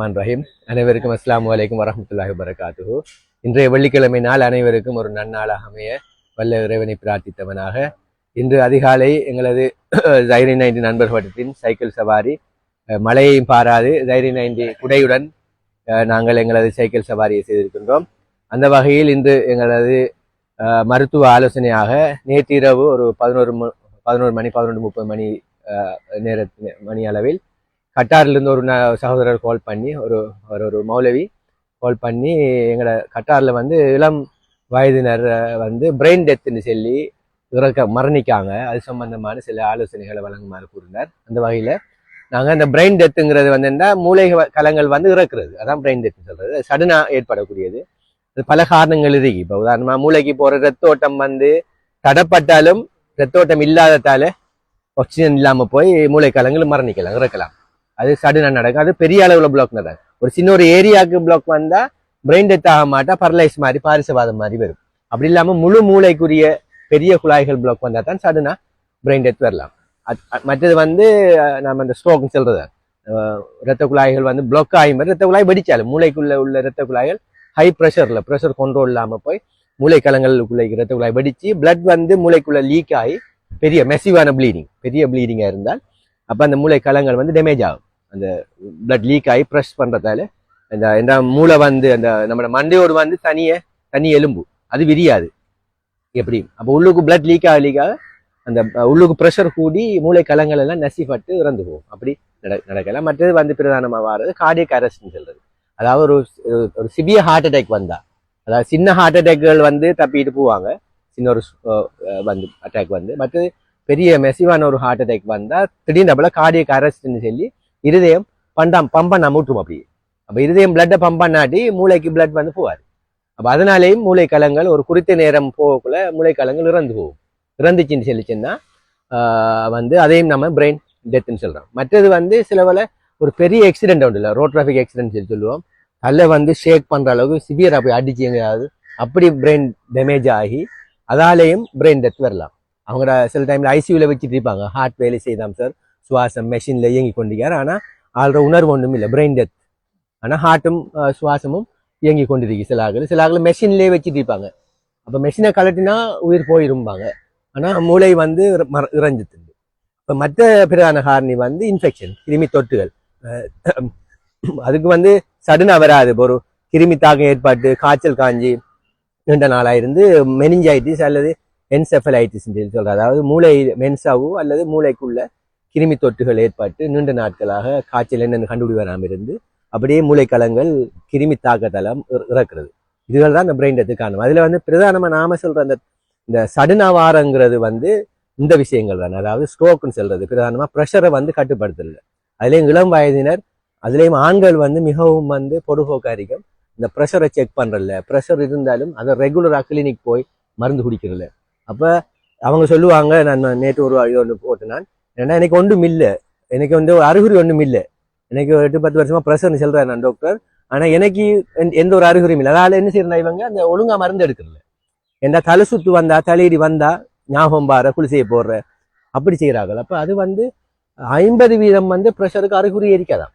ரஹீம். அனைவருக்கும் அஸ்ஸலாமு அலைக்கும் வரஹ்மத்துல்லாஹி வபரகாத்துஹு. இன்றைய வெள்ளிக்கிழமை நாள் அனைவருக்கும் ஒரு நன்னாளாக அமைய வல்ல இறைவனை பிரார்த்தித்தவனாக இன்று அதிகாலை எங்களது தைரி 90 நண்பர் வட்டத்தின் சைக்கிள் சவாரி மழையையும் பாராது தைரி 90 குடையுடன் நாங்கள் எங்களது சைக்கிள் சவாரியை செய்திருக்கின்றோம். அந்த வகையில் இன்று எங்களது மருத்துவ ஆலோசனையாக நேற்றிரவு ஒரு 11:30 மணி அளவில் கட்டாரிலிருந்து ஒரு சகோதரர் கால் பண்ணி ஒரு மௌலவி கால் பண்ணி எங்களோட கட்டாரில் வந்து இளம் வயதினர் வந்து பிரெயின் டெத்துன்னு சொல்லி மரணிக்காங்க. அது சம்பந்தமான சில ஆலோசனைகளை வழங்குமாறு கூறினார். அந்த வகையில் நாங்கள் அந்த பிரெயின் டெத்துங்கிறது வந்து என்ன, மூளை கலங்கள் வந்து இறக்குறது, அதான் பிரெயின் டெத்துன்னு சொல்றது. சடனாக ஏற்படக்கூடியது. அது பல காரணங்கள் இருக்கு. இப்போ உதாரணமாக மூளைக்கு போகிற ரத்த ஓட்டம் வந்து தடப்பட்டாலும் ரத்த ஓட்டம் இல்லாததால ஆக்சிஜன் இல்லாமல் போய் மூளை கலங்கள் மரணிக்கலாம், இறக்கலாம். அது சடனாக நடக்கும். அது பெரிய அளவில் பிளாக் நடக்கும். ஒரு சின்ன ஒரு ஏரியாவுக்கு பிளாக் வந்தால் பிரெயின் டெத் ஆக மாட்டா, பரலைஸ் மாதிரி பாரிசவாதம் மாதிரி வரும். அப்படி இல்லாமல் முழு மூளைக்குரிய பெரிய குழாய்கள் பிளாக் வந்தால் தான் சடனாக பிரெயின் டெத் வரலாம். மற்றது வந்து நம்ம அந்த ஸ்ட்ரோக்னு சொல்றது, இரத்த குழாய்கள் வந்து பிளாக் ஆகும். ரத்த குழாய் வெடிச்சாலும் மூளைக்குள்ள உள்ள இரத்த குழாய்கள் ஹை ப்ரெஷர்ல ப்ரெஷர் கண்ட்ரோல் இல்லாமல் போய் மூளை கலங்களுக்குள்ள இரத்த குழாய் வெடிச்சு பிளட் வந்து மூளைக்குள்ள லீக் ஆகி பெரிய மெசிவான பெரிய ப்ளீடிங்காக இருந்தால் அப்போ அந்த மூளை கலங்கள் வந்து டேமேஜ் ஆகும். அந்த பிளட் லீக் ஆகி ப்ரெஷ் பண்றதால இந்த மூளை வந்து அந்த நம்ம மண்டையோடு வந்து தனி எலும்பு அது விரியாது. எப்படி அப்போ உள்ளுக்கு பிளட் லீக் ஆக அந்த உள்ளுக்கு ப்ரெஷர் கூடி மூளை கலங்கள் எல்லாம் நசிப்பட்டு இறந்து போகும். அப்படி நடக்கலாம். மற்றது வந்து பிரதானமாக வாரது கார்டியக் அரெஸ்ட்னு சொல்றது. அதாவது ஒரு சிவியர் ஹார்ட் அட்டாக் வந்தா, அதாவது சின்ன ஹார்ட் அட்டாக்கள் வந்து தப்பிட்டு போவாங்க, சின்ன ஒரு வந்து அட்டாக் வந்து. மற்றது பெரிய மெசிவான ஒரு ஹார்ட் அட்டாக் வந்தா திடீர்னு அப்பல கார்டியக் அரெஸ்ட்னு சொல்லி இருதயம் பம்ப் பண்ண மூட்டும். அப்படி அப்ப இருதயம் பிளட்டை பம்ப் பண்ணாட்டி மூளைக்கு பிளட் வந்து போவாது. அப்ப அதனாலேயும் மூளை கலங்கள் ஒரு குறித்த நேரம் போகக்குள்ள மூளை கலங்கள் இறந்து போகும். இறந்துச்சுன்னு சொல்லிச்சுன்னா வந்து அதையும் நம்ம பிரெயின் டெத்துன்னு சொல்றோம். மற்றது வந்து சில வேளை ஒரு பெரிய ஆக்சிடென்ட் உண்டு இல்லை, ரோட் டிராஃபிக் ஆக்சிடென்ட் சொல்லுவோம். அதில் வந்து ஷேக் பண்ற அளவுக்கு சிவியராக போய் அடிச்சு எங்கேயாவது அப்படி பிரெயின் டேமேஜ் ஆகி அதாலேயும் பிரெயின் டெத் வரலாம். அவங்க சில டைம்ல ஐசியூல வச்சுட்டு இருப்பாங்க, ஹார்ட் வேலை செய்தாம் சார், சுவாசம் மெஷின்ல இயங்கி கொண்டிருக்காரு, ஆனா ஆள்ற உணர்வு ஒன்றும் இல்லை, பிரெயின் டெத். ஆனா ஹார்ட்டும் சுவாசமும் இயங்கி கொண்டிருக்கு. சில ஆகல மெஷின்லேயே வச்சுட்டு இருப்பாங்க. அப்ப மெஷினை கலட்டினா உயிர் போயிருப்பாங்க, ஆனா மூளை வந்து இறஞ்சிட்டு. இப்ப மற்ற பிரதான காரணி வந்து இன்ஃபெக்ஷன், கிருமி தொற்றுகள். அதுக்கு வந்து சடனா வராது. ஒரு கிருமி தாக்கம் ஏற்பட்டு காய்ச்சல் காஞ்சி நீண்ட நாளாயிருந்து மெனிஞ்சைட்டிஸ் அல்லது என்செஃபலைட்டிஸ் சொல்றது, அதாவது மூளை மென்சாவோ அல்லது மூளைக்குள்ள கிருமி தொற்றுகள் ஏற்பட்டு நீண்ட நாட்களாக காய்ச்சல் என்னென்னு கண்டுபிடி வராமல் இருந்து அப்படியே மூளைக்கலங்கள் கிருமி தாக்கத்தெல்லாம் இறக்குறது. இதுகள் தான் இந்த பிரெயின் டெத்துக்கு காரணம். அதுல வந்து பிரதானமா நாம சொல்ற இந்த சடுனாவாரங்கிறது வந்து இந்த விஷயங்கள் தான். அதாவது ஸ்ட்ரோக்னு சொல்றது பிரதானமா ப்ரெஷரை வந்து கட்டுப்படுத்தல. அதுலேயும் இளம் வயதினர், அதுலேயும் ஆண்கள் வந்து மிகவும் வந்து பொடுபோக்காரிக்கும் இந்த ப்ரெஷரை செக் பண்றதில்ல. ப்ரெஷர் இருந்தாலும் அதை ரெகுலராக கிளினிக் போய் மருந்து குடிக்கிறதில்ல. அப்ப அவங்க சொல்லுவாங்க, நான் நேற்று ஒரு ஒன்று போட்டேன், ஏன்னா எனக்கு ஒன்றும் இல்லை, எனக்கு வந்து அறிகுறி ஒன்றும் இல்லை, எனக்கு 8-10 வருஷமா ப்ரெஷர்னு சொல்றேன் நான் டாக்டர், ஆனா எனக்கு எந்த ஒரு அறிகுறியும் இல்லை. அதனால என்ன செய்யறா இவங்க அந்த ஒழுங்கா மருந்து எடுக்கிறதில்ல. ஏன்னா தலை சுத்து வந்தா தலையடி வந்தா ஞாபகம் பாரு குளிசையை போடுற அப்படி செய்யறாங்க. அப்ப அது வந்து 50% வந்து ப்ரெஷருக்கு அறிகுறி இருக்காதான்.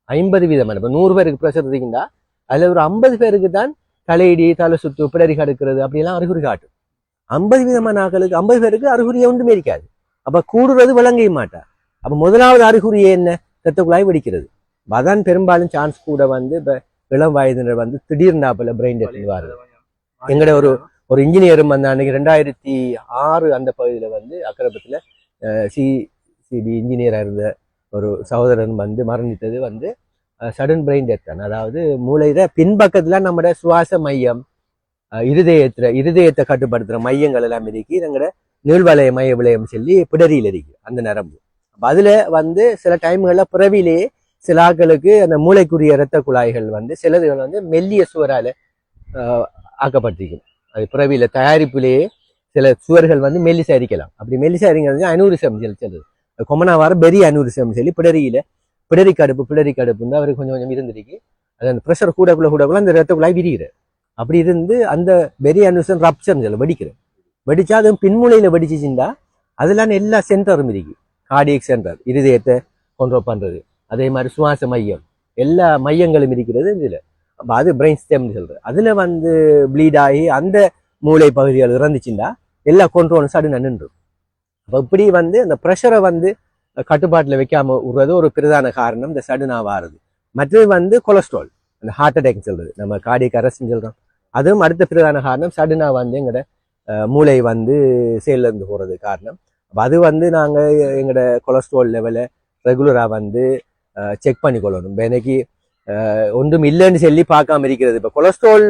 50%. இப்போ 100 பேருக்கு ப்ரெஷர் இருக்குண்டா அதுல ஒரு 50 பேருக்கு தான் தலையடி, தலை சுத்து, பிடரி கடுக்கிறது அப்படியெல்லாம் அறிகுறி காட்டும். 50% ஆக்களுக்கு 50 பேருக்கு அறிகுறி ஒன்றுமே இருக்காது. அப்ப கூடுறது விளங்கவே மாட்டா. அப்ப முதலாவது அறிகுறி என்ன, ரத்த குழாய் வெடிக்கிறது. அதான் பெரும்பாலும் சான்ஸ் கூட வந்து இப்ப இளம் வயதினர் வந்து திடீர்னாப்புல பிரெயின் டெத் வருது. எங்கட ஒரு இன்ஜினியரும் வந்து அன்னைக்கு 2006 அந்த பகுதியில வந்து அக்கரப்பத்துல சிபி இன்ஜினியரா இருந்த ஒரு சகோதரன் வந்து மரணித்தது வந்து சடன் பிரெயின் டெத் தான். அதாவது மூளையில பின்பக்கத்துல நம்ம சுவாச மையம், இருதயத்தை கட்டுப்படுத்துற மையங்கள் எல்லாம் இருக்கு. எங்கட நீள்வளைய மைய விளையம் சொல்லி பிடரியில் இருக்கு அந்த நரம்பு. அதுல வந்து சில டைம்கள்ல பிறவிலேயே சில ஆட்களுக்கு அந்த மூளைக்குரிய இரத்த குழாய்கள் வந்து சிலதுகள் வந்து மெல்லிய சுவரால ஆக்கப்பட்டிருக்கும். அது பிறவியில தயாரிப்பிலேயே சில சுவர்கள் வந்து மெல்லிசா அரிக்கலாம். அப்படி மெல்லிசா அரிங்கிறது அனூரிசம் சொல்றது, கொமனா வார பெரிய அனூரிசம் சொல்லி பிடரி கடுப்புன்னு அவருக்கு கொஞ்சம் இருந்திருக்கு. அது அந்த ப்ரெஷர் கூட அந்த இரத்த குழாய் விரிகிற அப்படி இருந்து அந்த பெரிய அனூரிசம் ரப்சர் சொல்ல வெடிச்சா அது பின்மூளையில வெடிச்சுச்சுண்டா அதெல்லாம் எல்லா சென்டரும் இருக்கு. கார்டியக் சென்டர், இருதயத்தை கண்ட்ரோல் பண்றது, அதே மாதிரி சுவாச மையம், எல்லா மையங்களும் இருக்கிறது இதுல. அப்ப அது பிரெயின் ஸ்டெம்னு சொல்றது. அதுல வந்து ப்ளீட் ஆகி அந்த மூளை பகுதிகள் இறந்துச்சுன்னா எல்லா கண்ட்ரோலும் சடுன்னு நின்று. அப்ப இப்படி வந்து அந்த ப்ரெஷரை வந்து கட்டுப்பாட்டில் வைக்காம விடுறது ஒரு பிரதான காரணம் இந்த சடுனா வாருது. மற்றது வந்து கொலஸ்ட்ரால், அந்த ஹார்ட் அட்டாக் சொல்றது, நம்ம கார்டியக் அரெஸ்ட்னு சொல்றோம். அதுவும் அடுத்த பிரதான காரணம். சடுனா வந்து எங்கட மூளை வந்து செயல்ல இருந்து போறது காரணம். அது வந்து நாங்க எங்கட கொலஸ்ட்ரால் லெவலை ரெகுலரா வந்து செக் பண்ணி கொள்ளணும். எனக்கு ஒன்றும் இல்லைன்னு சொல்லி பார்க்காம இருக்கிறது. இப்ப கொலஸ்ட்ரால்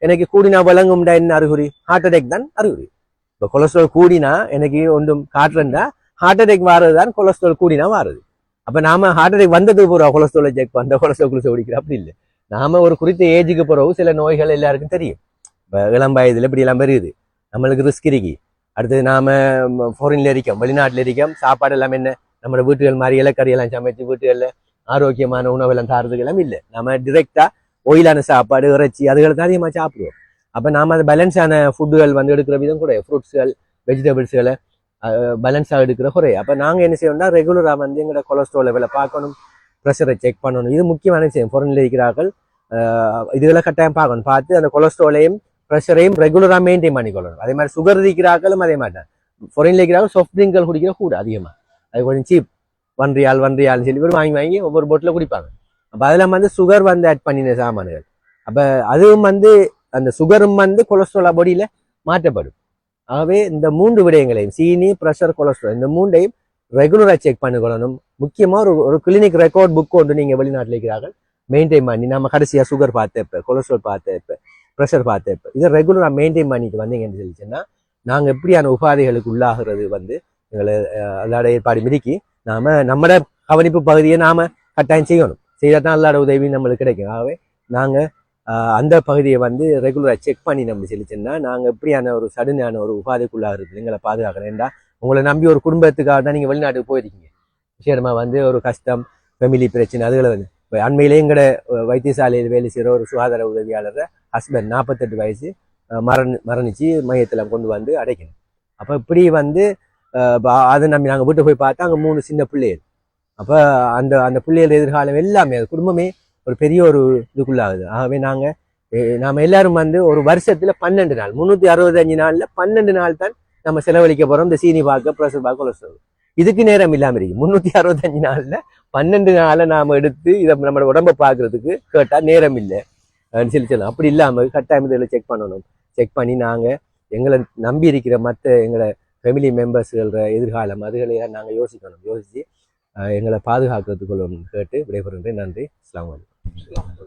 எனக்கு கூடினா வழங்கும்டா என்ன அறிகுறி? ஹார்ட் அட்டாக் தான் அறிகுறி. இப்ப கொலஸ்ட்ரால் கூடினா எனக்கு ஒன்றும் காட்டுறா ஹார்ட் அட்டாக் வாரது தான் கொலஸ்ட்ரால் கூடினா வாருது. அப்ப நாம ஹார்ட் அட்டாக் வந்ததுக்கு போறோம் கொலஸ்ட்ராலை செக் பண்ற, கொலஸ்ட்ரால் குளிச்சு ஓடிக்கிற அப்படி இல்லை. நாம ஒரு குறித்த ஏஜுக்கு பிறகு சில நோய்கள் எல்லாருக்கும் தெரியும். இப்ப இளம் வயதுல இப்படி எல்லாம் வருது, நம்மளுக்கு ரிஸ்க் இருக்கு. அடுத்தது நாம ஃபாரின்ல இருக்கோம், வெளிநாட்டுல இருக்கோம், சாப்பாடு எல்லாம் என்ன நம்ம வீட்டுகள் மாதிரி இலக்கறி எல்லாம் சமைச்சு வீட்டுகள்ல ஆரோக்கியமான உணவெல்லாம் தாரதுக்கு எல்லாம் இல்லை. நம்ம டிரெக்டா ஒயிலான சாப்பாடு, இறைச்சி அதுகளை தான் அதிகமாக சாப்பிடுவோம். அப்போ நாம அந்த பேலன்ஸான ஃபுட்டுகள் வந்து எடுக்கிற விதம் கூட, ஃப்ரூட்ஸ்கள் வெஜிடபிள்ஸ்களை பேலன்ஸாக எடுக்கிற குறை. அப்போ நாங்கள் என்ன செய்யணும்னா ரெகுலராக வந்து எங்களோட கொலஸ்ட்ரால் லெவலை பார்க்கணும், ப்ரெஷரை செக் பண்ணணும். இது முக்கியமான விஷயம். ஃபாரின்ல இருக்கிறார்கள் இதுகளை கட்டாயம் பார்க்கணும். பார்த்து அந்த கொலஸ்ட்ராலையும் ப்ரெஷரையும் ரெகுலராக மெயின்டைன் பண்ணிக்கொள்ளணும். அதே மாதிரி சுகர் இருக்கிறார்களும் அதே மாதிரி தான். ஃபாரின்ல இருக்கிறார்கள் சாஃப்ட் ட்ரிங்க்கள் குடிக்கிற கூட அதிகமாக, அது கொஞ்சம் சீப், $1 சொல்லி வாங்கி ஒவ்வொரு போட்டில் குடிப்பாங்க. அப்போ அதெல்லாம் வந்து சுகர் வந்து ஆட் பண்ணின சாமான்கள். அப்போ அதுவும் வந்து அந்த சுகரும் வந்து கொலஸ்ட்ரால் பாடியில மாற்றப்படும். ஆகவே இந்த 3 விடயங்களையும், சீனி, ப்ரெஷர், கொலஸ்ட்ரால், இந்த 3ஐயும் ரெகுலராக செக் பண்ணிக்கொள்ளணும். முக்கியமாக ஒரு கிளினிக் ரெக்கார்ட் புக் ஒன்று நீங்கள் வெளிநாட்டில் இருக்கிறார்கள் மெயின்டைன் பண்ணி, நம்ம கடைசியாக சுகர் பார்த்தப்ப, கொலஸ்ட்ரால் பார்த்தப்ப, ப்ரெஷர் பார்த்தப்ப, இதை ரெகுலராக மெயின்டைன் பண்ணிட்டு வந்தீங்கன்னு சொல்லிச்சுன்னா நாங்கள் எப்படியான உபாதைகளுக்கு உள்ளாகிறது வந்து எங்களை அல்லாட ஏற்பாடு மிதிக்கி நம்மட கவனிப்பு பகுதியை நாம கட்டாயம் செய்யணும். செய்யத்தான் அல்லாட உதவி நம்மளுக்கு கிடைக்கும். ஆகவே நாங்க அந்த பகுதியை வந்து ரெகுலரா செக் பண்ணி நம்ம சொல்லிச்சோம்னா நாங்க எப்படியான ஒரு சடனான ஒரு உபாதைக்குள்ளாகிறது எங்களை பாதுகாக்கணும். ஏன்டா உங்களை நம்பி ஒரு குடும்பத்துக்காக தான் நீங்க வெளிநாட்டுக்கு போயிருக்கீங்க. விஷயமா வந்து ஒரு கஷ்டம், ஃபெமிலி பிரச்சனை, அதுகளை வந்து இப்போ அண்மையிலே எங்கட வைத்தியசாலையில் வேலை செய்கிற ஒரு சுகாதார உதவியாளர் ஹஸ்பண்ட் 48 வயசு மரணிச்சு மையத்தில் கொண்டு வந்து அடைக்கணும். அப்போ இப்படி வந்து அதை நம்பி நாங்கள் வீட்டை போய் பார்த்தா அங்கே 3 சின்ன பிள்ளைகள். அப்போ அந்த பிள்ளைகள் எதிர்காலம் எல்லாமே அது குடும்பமே ஒரு பெரிய ஒரு இதுக்குள்ளாகுது. ஆகவே நாம எல்லாரும் வந்து ஒரு வருஷத்துல 12 நாள், 365 நாள்ல 12 நாள் தான் நம்ம செலவழிக்க போறோம் இந்த சீனி பார்க்க, ப்ரெஷர் பார்க்க, கொலஸ்ட்ரால். இதுக்கு நேரம் இல்லாம இருக்கு. 365 நாள்ல 12 நாளை நாம எடுத்து இதை நம்ம உடம்பை பார்க்கறதுக்கு கேட்டா நேரம் இல்லை சொல்லி சொல்லலாம். அப்படி இல்லாம கட்டாயம் இதில் செக் பண்ணணும். செக் பண்ணி நாங்க எங்களை நம்பி இருக்கிற மற்ற எங்களை ஃபேமிலி மெம்பர்ஸ்கள எதிர்காலம் அதுகளையெல்லாம் நாங்கள் யோசிச்சு எங்களை பாதுகாக்கிறதுக்குள்ள கேட்டு விடைபெறுகின்றேன். நன்றி. அஸ்ஸலாமு அலைக்கும்.